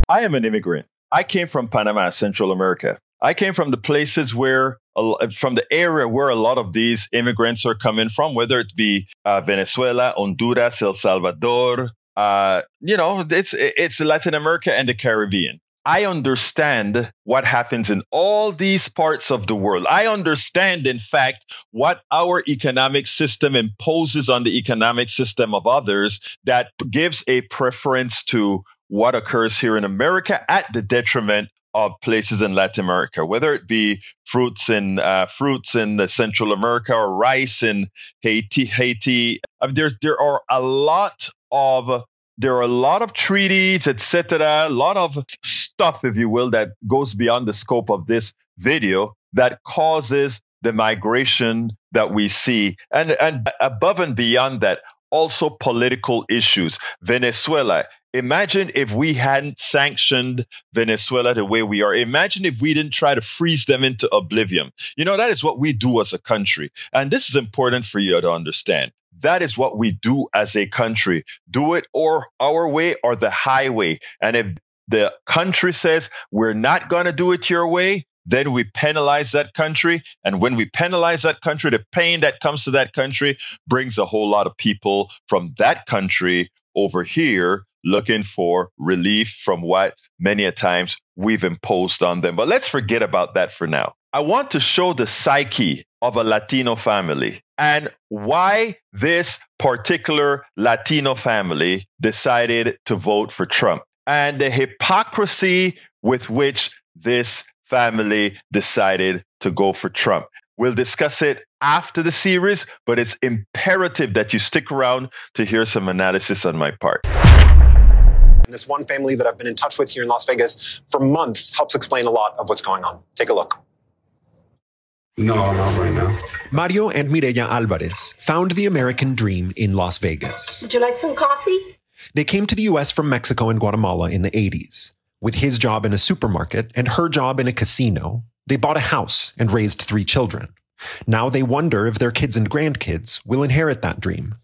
I am an immigrant. I came from Panama, Central America. I came from the places from the area where a lot of these immigrants are coming from, whether it be Venezuela, Honduras, El Salvador, it's Latin America and the Caribbean. I understand what happens in all these parts of the world. I understand, in fact, what our economic system imposes on the economic system of others that gives a preference to what occurs here in America at the detriment of places in Latin America, whether it be fruits in Central America or rice in Haiti. There are a lot of treaties, etc., a lot of stuff, if you will, that goes beyond the scope of this video that causes the migration that we see. And above and beyond that, also political issues. Venezuela. Imagine if we hadn't sanctioned Venezuela the way we are. Imagine if we didn't try to freeze them into oblivion. That is what we do as a country. And this is important for you to understand. That is what we do as a country. Do it or our way or the highway. And if the country says we're not going to do it your way, then we penalize that country. And when we penalize that country, the pain that comes to that country brings a whole lot of people from that country over here looking for relief from what many a times we've imposed on them. But let's forget about that for now. I want to show the psyche of a Latino family and why this particular Latino family decided to vote for Trump and the hypocrisy with which this family decided to go for Trump. We'll discuss it after the series, but it's imperative that you stick around to hear some analysis on my part. And this one family that I've been in touch with here in Las Vegas for months helps explain a lot of what's going on. Take a look. No, not right now. Mario and Mireya Alvarez found the American dream in Las Vegas. Would you like some coffee? They came to the U.S. from Mexico and Guatemala in the 80s. With his job in a supermarket and her job in a casino, they bought a house and raised 3 children. Now they wonder if their kids and grandkids will inherit that dream.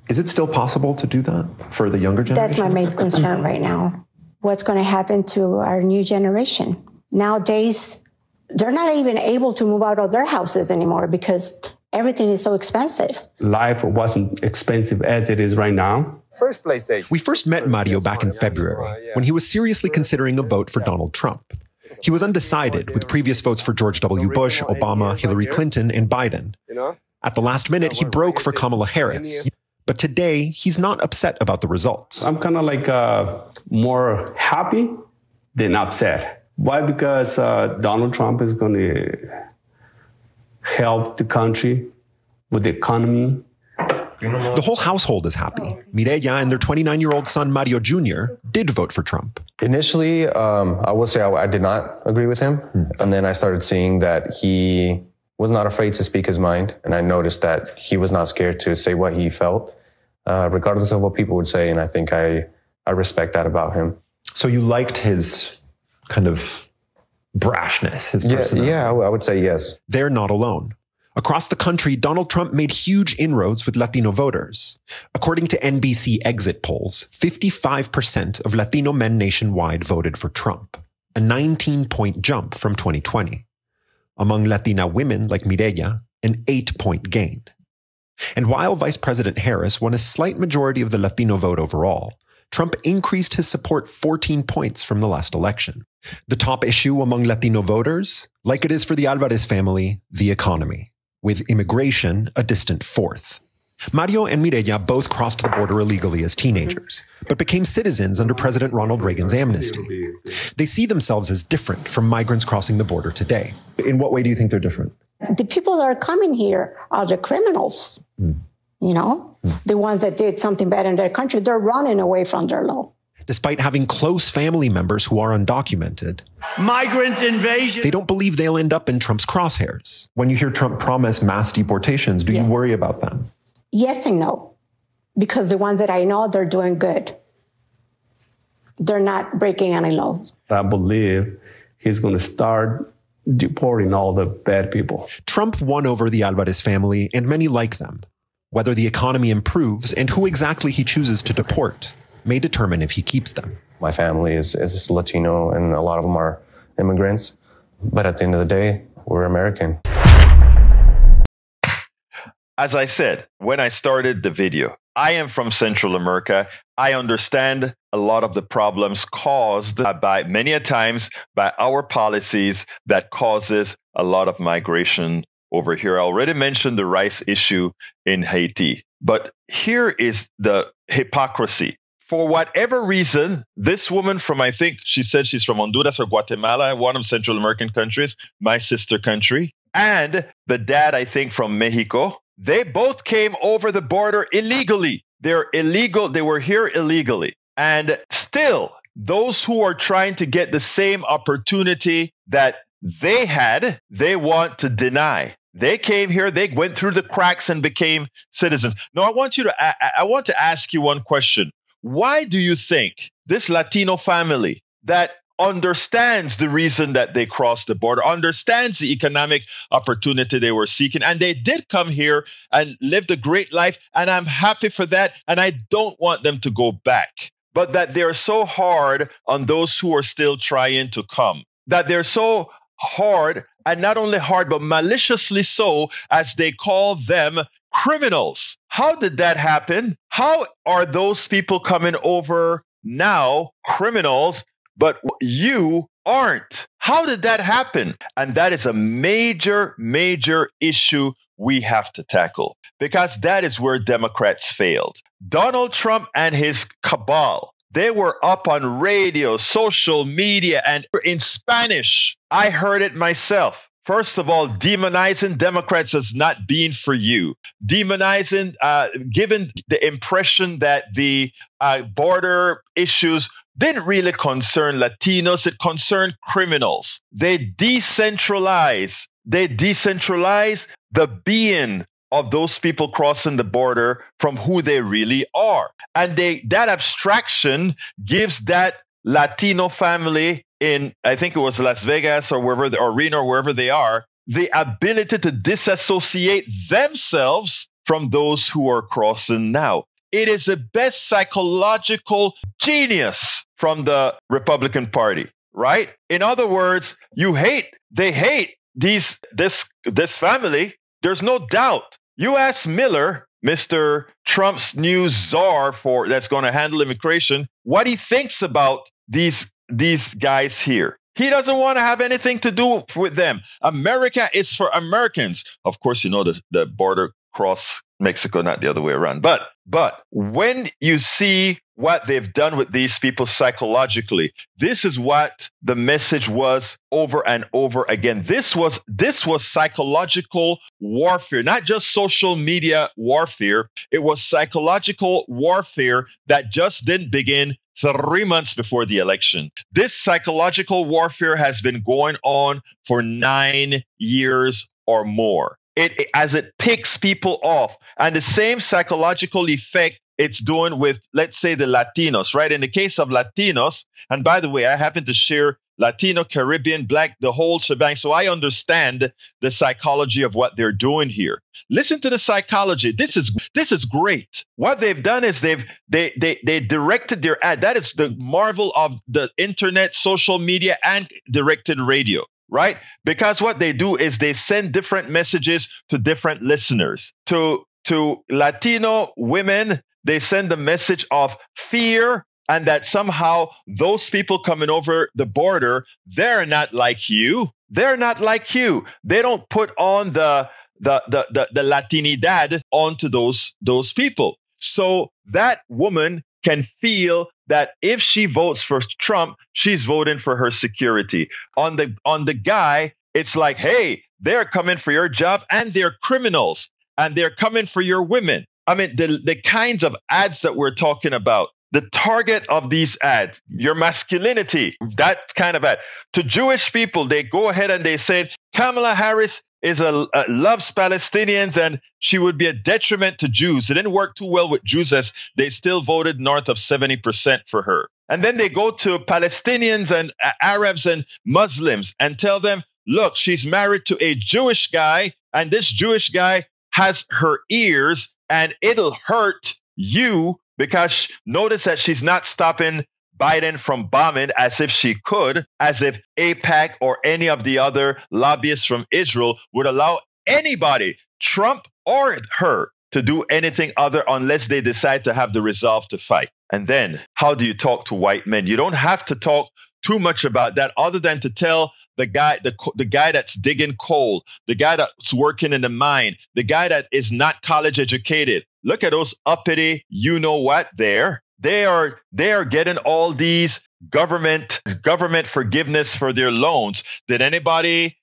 Is it still possible to do that for the younger generation? That's my main concern right now. What's going to happen to our new generation? Nowadays, they're not even able to move out of their houses anymore because everything is so expensive. Life wasn't expensive as it is right now. First PlayStation. We first met Mario back in February when he was seriously considering a vote for Donald Trump. He was undecided with previous votes for George W. Bush, Obama, Hillary Clinton, and Biden. At the last minute, he broke for Kamala Harris. But today, he's not upset about the results. I'm kind of like more happy than upset. Why? Because Donald Trump is going to help the country with the economy. The whole household is happy. Mireya and their 29-year-old son, Mario Jr., did vote for Trump. Initially, I will say I did not agree with him. And then I started seeing that he was not afraid to speak his mind. And I noticed that he was not scared to say what he felt, regardless of what people would say. And I think I respect that about him. So you liked his kind of brashness, his personality? Yeah, I would say yes. They're not alone. Across the country, Donald Trump made huge inroads with Latino voters. According to NBC exit polls, 55% of Latino men nationwide voted for Trump, a 19-point jump from 2020. Among Latina women like Mireya, an 8-point gain. And while Vice President Harris won a slight majority of the Latino vote overall, Trump increased his support 14 points from the last election. The top issue among Latino voters, like it is for the Alvarez family, the economy, with immigration a distant fourth. Mario and Mireya both crossed the border illegally as teenagers, but became citizens under President Ronald Reagan's amnesty. They see themselves as different from migrants crossing the border today. In what way do you think they're different? The people that are coming here are the criminals. The ones that did something bad in their country, they're running away from their law. Despite having close family members who are undocumented, migrant invasion, they don't believe they'll end up in Trump's crosshairs. When you hear Trump promise mass deportations, do you worry about them? Yes and no, because the ones that I know, they're doing good. They're not breaking any laws. I believe he's going to start deporting all the bad people. Trump won over the Alvarez family, and many like them. Whether the economy improves and who exactly he chooses to deport may determine if he keeps them. My family is Latino, and a lot of them are immigrants. But at the end of the day, we're American. As I said, when I started the video, I am from Central America. I understand a lot of the problems caused by many a times by our policies that causes a lot of migration over here. I already mentioned the rice issue in Haiti, but here is the hypocrisy. For whatever reason, this woman from, I think she said she's from Honduras or Guatemala, one of Central American countries, my sister country, and the dad, I think, from Mexico, they both came over the border illegally. They're illegal. They were here illegally. And still, those who are trying to get the same opportunity that they had, they want to deny. They came here, they went through the cracks and became citizens. Now, I want to ask you one question. Why do you think this Latino family that understands the reason that they crossed the border, understands the economic opportunity they were seeking, and they did come here and lived a great life, and I'm happy for that, and I don't want them to go back, but that they're so hard on those who are still trying to come, that they're so hard, and not only hard, but maliciously so, as they call them criminals. How did that happen? How are those people coming over now criminals, but you aren't? How did that happen? And that is a major, major issue we have to tackle, because that is where Democrats failed. Donald Trump and his cabal, they were up on radio, social media, and in Spanish. I heard it myself. First of all, demonizing Democrats as not being for you. Demonizing, giving the impression that the border issues didn't really concern Latinos. It concerned criminals. They decentralize the being of those people crossing the border from who they really are. And that abstraction gives that Latino family in, I think it was Las Vegas or wherever, or Reno or wherever they are, the ability to disassociate themselves from those who are crossing now. It is the best psychological genius from the Republican Party, right? In other words, they hate this family. There's no doubt. You ask Miller, Mr. Trump's new czar that's going to handle immigration, what he thinks about these guys here. He doesn't want to have anything to do with them. America is for Americans. Of course, you know the border cross Mexico, not the other way around. But when you see what they've done with these people psychologically, this is what the message was over and over again. This was psychological warfare, not just social media warfare. It was psychological warfare that just didn't begin 3 months before the election. This psychological warfare has been going on for 9 years or more. As it picks people off, and the same psychological effect it's doing with, let's say, the Latinos, right? In the case of Latinos, and by the way, I happen to share Latino, Caribbean, Black, the whole shebang, so I understand the psychology of what they're doing here. Listen to the psychology. This is great. What they've done is they directed their ad. That is the marvel of the internet, social media, and directed radio. Right? Because what they do is they send different messages to different listeners. To Latino women, they send the message of fear, and that somehow those people coming over the border, they're not like you. They're not like you. They don't put on the Latinidad onto those people. So that woman can feel that if she votes for Trump, she's voting for her security. On the guy, it's like, hey, they're coming for your job, and they're criminals, and they're coming for your women. I mean, the kinds of ads that we're talking about, the target of these ads, your masculinity, that kind of ad. To Jewish people, they go ahead and they say, Kamala Harris loves Palestinians, and she would be a detriment to Jews. It didn't work too well with Jews, as they still voted north of 70% for her. And then they go to Palestinians and Arabs and Muslims and tell them, look, she's married to a Jewish guy, and this Jewish guy has her ears, and it'll hurt you because notice that she's not stopping Biden from bombing as if she could, as if AIPAC or any of the other lobbyists from Israel would allow anybody, Trump or her, to do anything other unless they decide to have the resolve to fight. And then how do you talk to white men? You don't have to talk too much about that other than to tell the guy that's digging coal, the guy that's working in the mine, the guy that is not college educated. Look at those uppity, you know what there. They are getting all these government forgiveness for their loans. Did anybody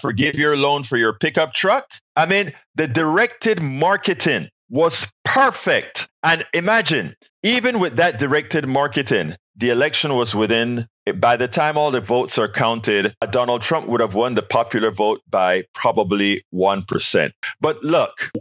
forgive your loan for your pickup truck? I mean, the directed marketing was perfect. And imagine, even with that directed marketing, the election was by the time all the votes are counted, Donald Trump would have won the popular vote by probably 1%. But look,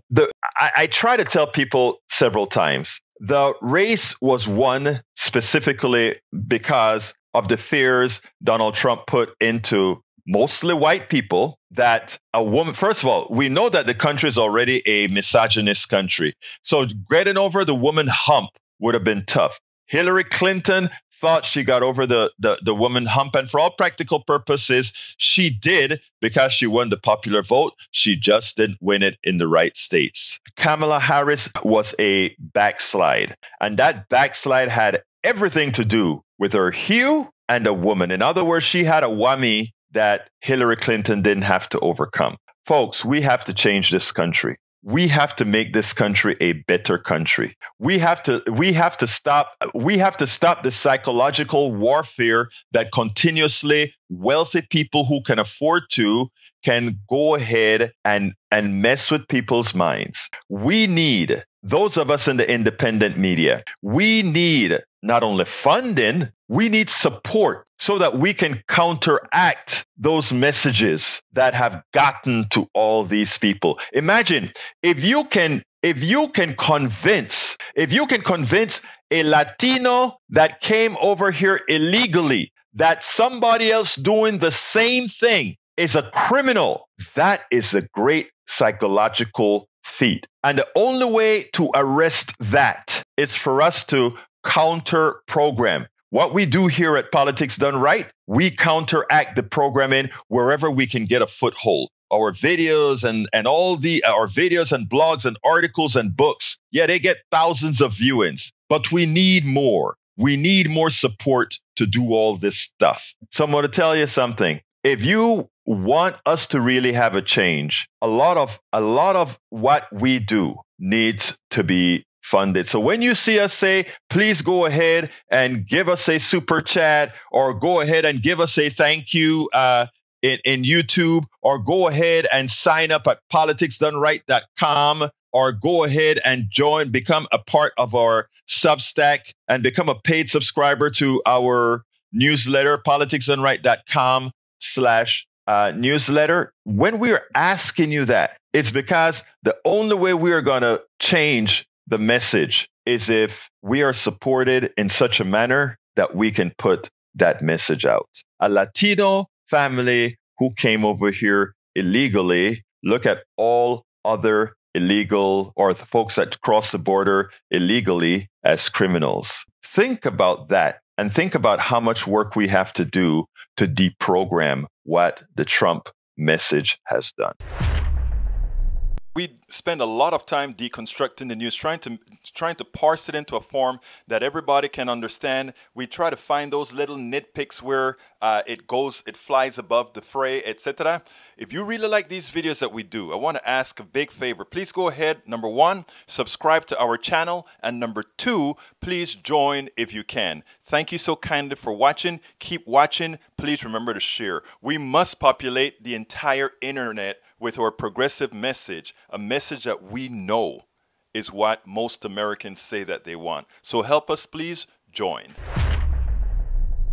I try to tell people several times, the race was won specifically because of the fears Donald Trump put into mostly white people that a woman, first of all, we know that the country is already a misogynist country. So getting over the woman hump would have been tough. Hillary Clinton thought she got over the woman hump, and for all practical purposes, she did because she won the popular vote. She just didn't win it in the right states. Kamala Harris was a backslide, and that backslide had everything to do with her hue and a woman. In other words, she had a whammy that Hillary Clinton didn't have to overcome. Folks, we have to change this country. We have to make this country a better country. We have to stop the psychological warfare that continuously wealthy people who can afford to can go ahead and mess with people's minds. We need, those of us in the independent media, we need not only funding, we need support so that we can counteract those messages that have gotten to all these people. Imagine if you can convince a Latino that came over here illegally that somebody else doing the same thing is a criminal. That is a great psychological feat. And the only way to arrest that is for us to counter program. What we do here at Politics Done Right, we counteract the programming wherever we can get a foothold. Our videos and our videos and blogs and articles and books, yeah, they get thousands of viewings, but we need more. We need more support to do all this stuff. So I'm going to tell you something. If you want us to really have a change, a lot of what we do needs to be funded. So when you see us say, please go ahead and give us a super chat, or go ahead and give us a thank you in YouTube, or go ahead and sign up at politicsdoneright.com, or go ahead and become a part of our Substack and become a paid subscriber to our newsletter, politicsdoneright.com/newsletter. When we're asking you that, it's because the only way we are going to change the message is if we are supported in such a manner that we can put that message out. A Latino family who came over here illegally, look at all other illegal or the folks that cross the border illegally as criminals. Think about that and think about how much work we have to do to deprogram what the Trump message has done. We spend a lot of time deconstructing the news, trying to parse it into a form that everybody can understand. We try to find those little nitpicks where it flies above the fray, etc. If you really like these videos that we do, I want to ask a big favor. Please go ahead, number one, subscribe to our channel, and number two, please join if you can. Thank you so kindly for watching. Keep watching. Please remember to share. We must populate the entire internet with our progressive message, a message that we know is what most Americans say that they want. So help us, please join.